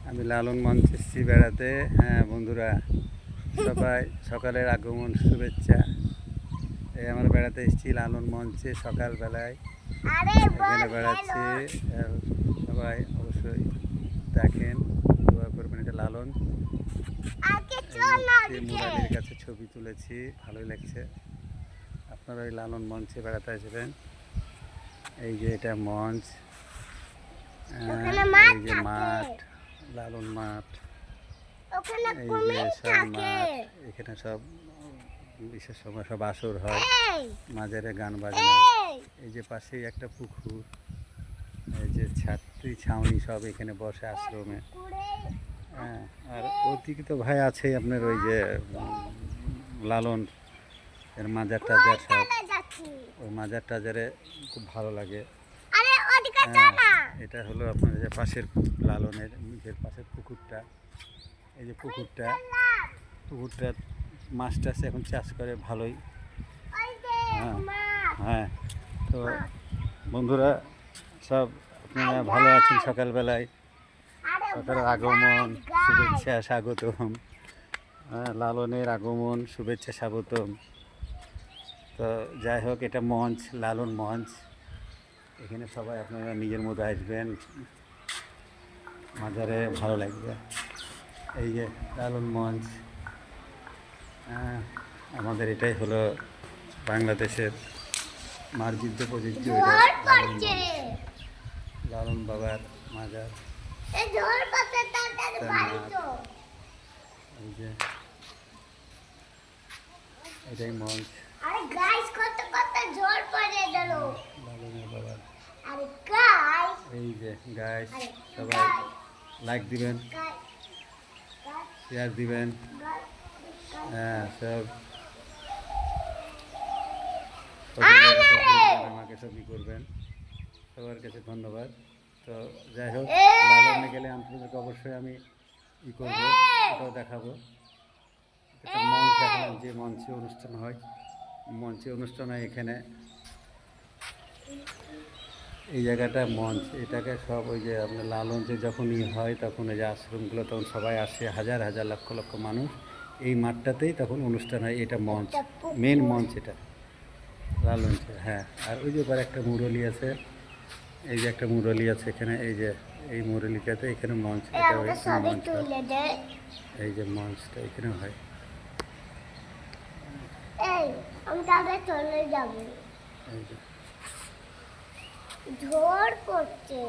আমি লালন মঞ্চে এসেছি বেড়াতে। হ্যাঁ বন্ধুরা, সবাই সকালের আগমন শুভেচ্ছা। এই আমরা বেড়াতে এসেছি লালন মঞ্চে সকালবেলায়, এখানে বেড়াচ্ছি। সবাই অবশ্যই দেখেন, দোয়া করবেন। এটা লালন মুরালির কাছে ছবি তুলেছি, ভালোই লাগছে। আপনারা ওই লালন মঞ্চে বেড়াতে আসবেন। এই যে এটা মঞ্চ, এই যে মাঠ, লালন মাঠ, এই যে সব মাঠ। এখানে সব বিশেষ সময় সব আসর হয়, মাঝারে গান বাজনা। এই যে পাশেই একটা পুকুর, এই যে ছাত্রী ছাউনি সব এখানে বসে আশ্রমে। হ্যাঁ, আর ওদিকে তো ভাই আছেই আপনার ওই যে লালন এর মাজার টাজার সব, ওই মাজার টাজারে খুব ভালো লাগে। হ্যাঁ, এটা হলো আপনার যে পাশের লালনের নিজের পাশের পুকুরটা। এই যে পুকুরটা মাছ টাছ এখন চাষ করে ভালোই। হ্যাঁ হ্যাঁ, তো বন্ধুরা সব আপনারা ভালো আছেন? সকালবেলায় সকালের আগমন শুভেচ্ছা স্বাগতম। লালনের আগমন শুভেচ্ছা স্বাগতম। তো যাই হোক, এটা মঞ্চ, লালন মঞ্চ। এখানে সবাই আপনারা নিজের মতো আসবেন, মাজারে ভালো লাগবে। এই যে লালন মঞ্চ, আমাদের এটাই হলো বাংলাদেশের মার্জিত প্রযোজ্য লালন বাবার মাজার। এই যে এটাই মঞ্চ লালনের বাবার। এই যে গাইস, সবাই লাইক দিবেন, শেয়ার দিবেন। হ্যাঁ, সব আমাকে সবই করবেন। সবার কাছে ধন্যবাদ। তো যাই হোক, লালনে গেলে আপনাদেরকে অবশ্যই আমি করবো, ওটাও দেখাবো। একটা মঞ্চ দেখালাম, যে মঞ্চে অনুষ্ঠান হয়, এখানে এই জায়গাটা মঞ্চ। এটাকে সব ওই যে আপনার লালন যে যখনই হয় তখন ওই যে আশ্রমগুলো, তখন সবাই আসে, হাজার হাজার লক্ষ লক্ষ মানুষ এই মাঠটাতেই তখন অনুষ্ঠান হয়। এটা মঞ্চ, মেন মঞ্চ এটা লালন। হ্যাঁ, আর ওই যে এবার একটা মুরলি আছে, এই যে একটা মুরলি আছে এখানে, এই যে এই মুরলিটাতে এখানে মঞ্চ, এটা মঞ্চ, এই যে মঞ্চটা এখানে হয়। চলে যাবো, ঝড় পড়ছে।